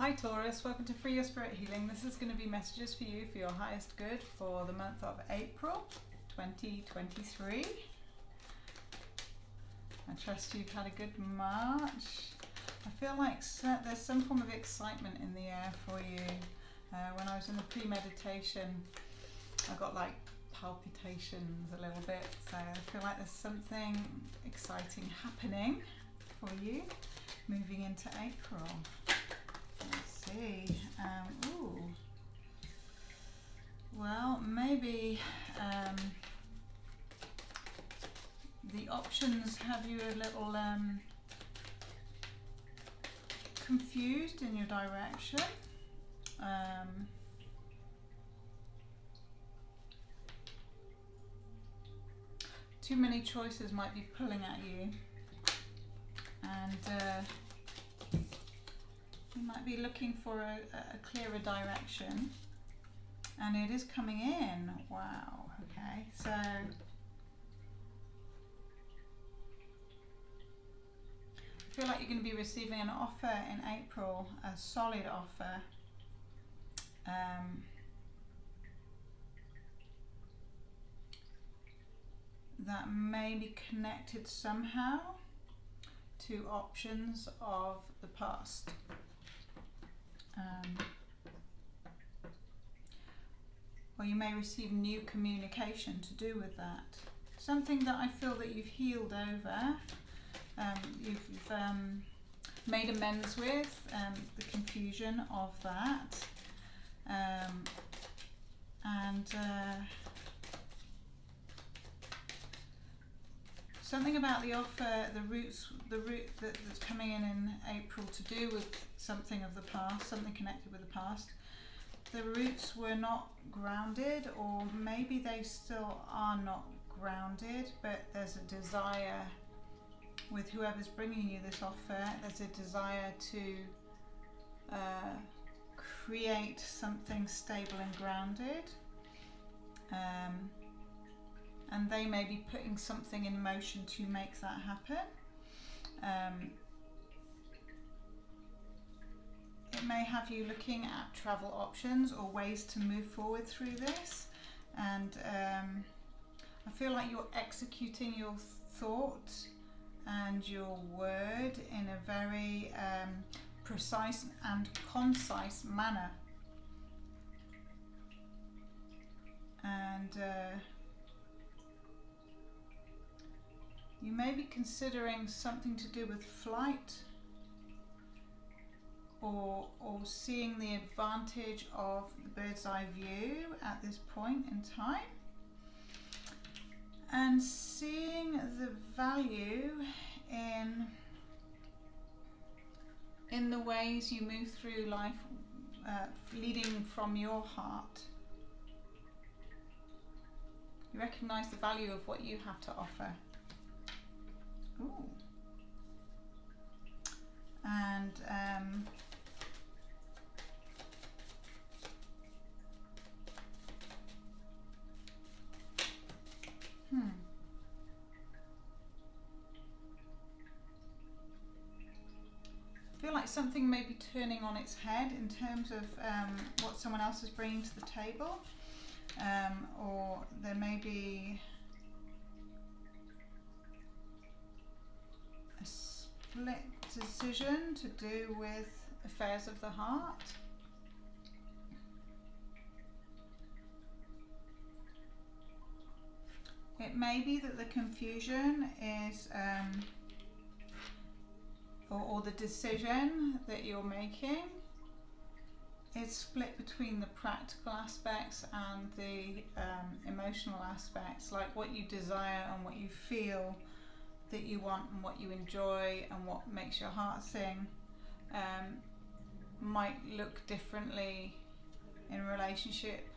Hi Taurus, welcome to Free Your Spirit Healing. This is going to be messages for you for your highest good for the month of April 2023. I trust you've had a good March. I feel like there's some form of excitement in the air for you. When I was in the pre-meditation, I got like palpitations a little bit, so I feel like there's something exciting happening for you moving into April. Let's see. Ooh. Well, maybe the options have you a little confused in your direction. Too many choices might be pulling at you, and you might be looking for a clearer direction, and it is coming in. Wow, okay, so I feel like you're going to be receiving an offer in April, a solid offer. That may be connected somehow to options of the past. Or you may receive new communication to do with that. Something that I feel that you've healed over, you've made amends with, the confusion of that. Something about the offer, the route that's coming in April to do with something of the past, something connected with the past. The roots were not grounded, or maybe they still are not grounded, but there's a desire with whoever's bringing you this offer, there's a desire to create something stable and grounded. And they may be putting something in motion to make that happen. It may have you looking at travel options or ways to move forward through this, and I feel like you're executing your thought and your word in a very precise and concise manner. And you may be considering something to do with flight, or seeing the advantage of the bird's eye view at this point in time, and seeing the value in the ways you move through life, leading from your heart. You recognize the value of what you have to offer. Ooh. And I feel like something may be turning on its head in terms of what someone else is bringing to the table, or there may be a split decision to do with affairs of the heart. It may be that the confusion is, or the decision that you're making is split between the practical aspects and the emotional aspects, like what you desire and what you feel that you want and what you enjoy and what makes your heart sing might look differently in relationship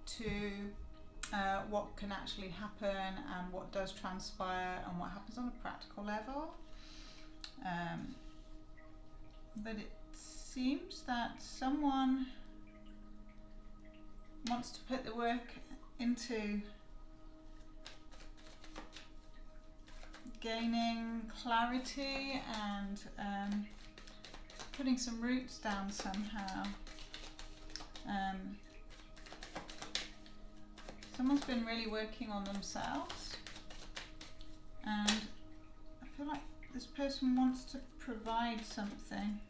to what can actually happen and what does transpire and what happens on a practical level. But it seems that someone wants to put the work into gaining clarity and putting some roots down somehow. Someone's been really working on themselves, and I feel like this person wants to provide something.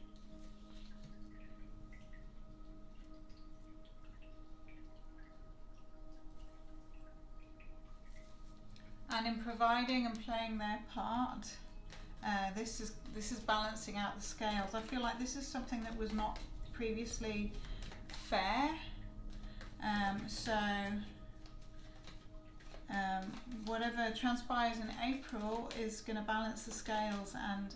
And in providing and playing their part, this is balancing out the scales. I feel like this is something that was not previously fair. Whatever transpires in April is going to balance the scales, and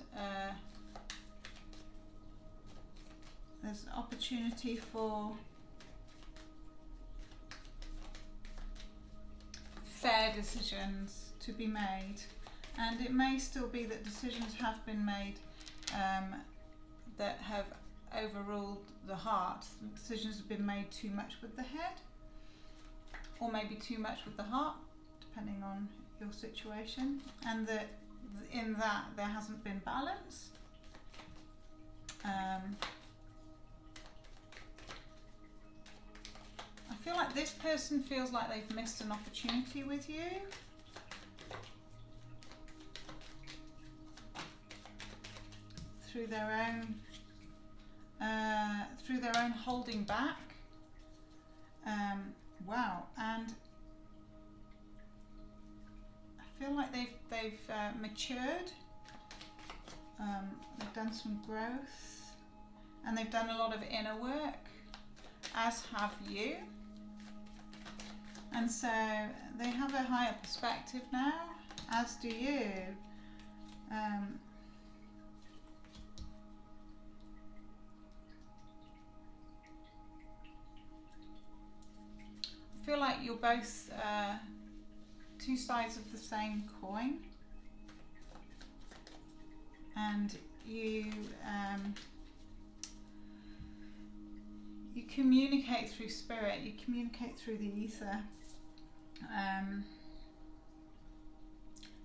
there's opportunity for fair decisions to be made. And it may still be that decisions have been made that have overruled the heart. Decisions have been made too much with the head, or maybe too much with the heart, depending on your situation, and that in that there hasn't been balance. I feel like this person feels like they've missed an opportunity with you. Through their own holding back. Wow, and I feel like they've matured. They've done some growth, and they've done a lot of inner work, as have you. And so they have a higher perspective now, as do you. I feel like you're both two sides of the same coin, and you communicate through spirit, you communicate through the ether,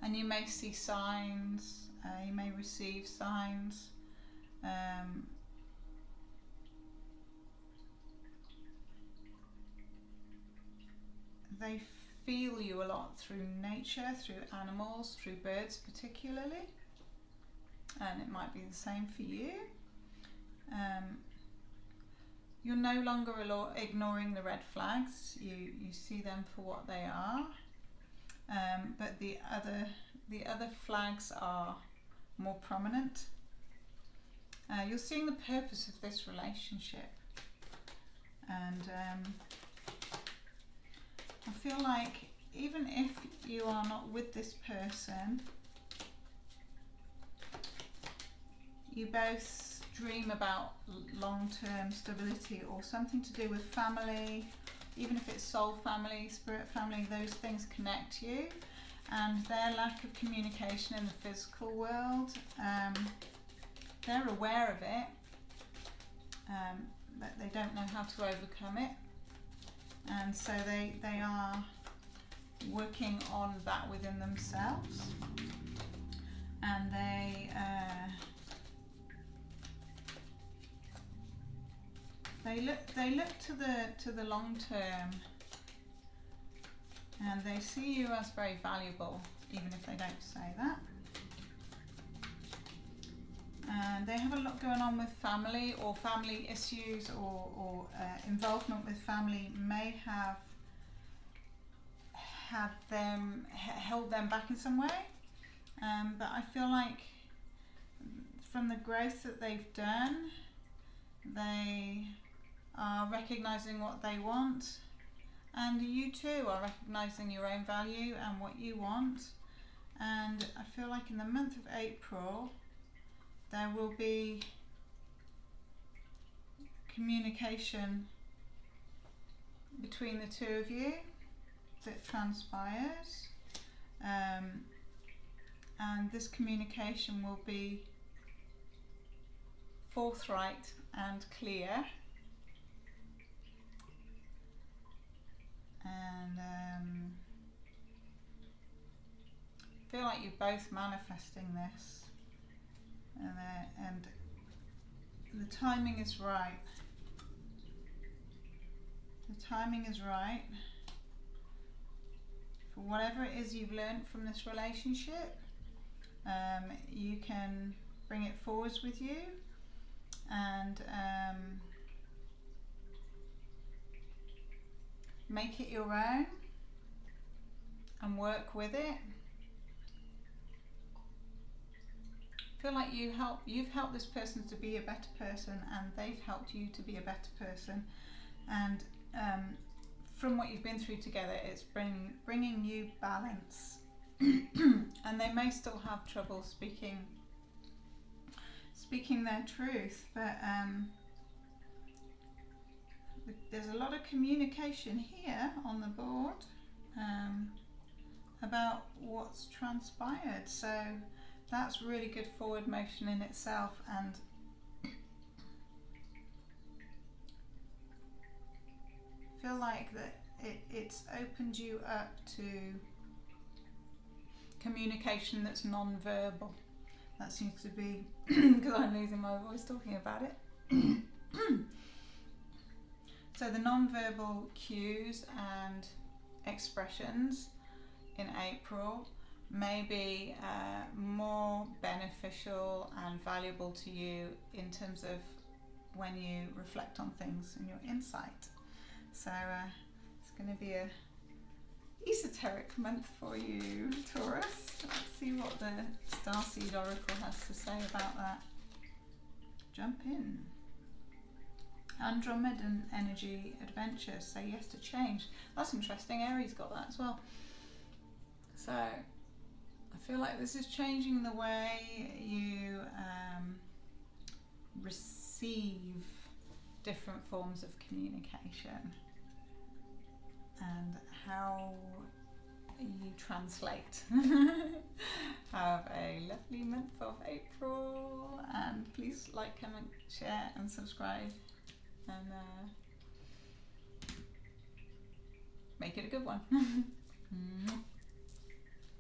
and you may see signs, you may receive signs. They feel you a lot through nature, through animals, through birds particularly, and it might be the same for you. You're no longer ignoring the red flags. You see them for what they are, but the other flags are more prominent. You're seeing the purpose of this relationship, and I feel like even if you are not with this person, you both dream about long-term stability or something to do with family, even if it's soul family, spirit family. Those things connect you, and their lack of communication in the physical world, they're aware of it, but they don't know how to overcome it. And so they are working on that within themselves, and they look to the long term, and they see you as very valuable, even if they don't say that. And they have a lot going on with family, or family issues, or involvement with family may have held them back in some way. But I feel like from the growth that they've done, they are recognizing what they want, and you too are recognizing your own value and what you want. And I feel like in the month of April, there will be communication between the two of you that transpires, and this communication will be forthright and clear, and I feel like you're both manifesting this. And the timing is right. The timing is right for whatever it is you've learned from this relationship. You can bring it forwards with you and make it your own and work with it. I feel like you've helped this person to be a better person, and they've helped you to be a better person. And from what you've been through together, it's bringing you balance. And they may still have trouble speaking their truth, but there's a lot of communication here on the board about what's transpired. So that's really good forward motion in itself, and feel like that it's opened you up to communication that's non-verbal. That seems to be, because I'm losing my voice talking about it. So the non-verbal cues and expressions in April may be more beneficial and valuable to you in terms of when you reflect on things and your insight. So it's going to be a esoteric month for you, Taurus. Let's see what the Starseed Oracle has to say about that. Jump in. Andromedan energy adventure. Say yes to change. That's interesting. Aries got that as well. So I feel like this is changing the way you receive different forms of communication and how you translate. Have a lovely month of April, and please like, comment, share and subscribe, and make it a good one.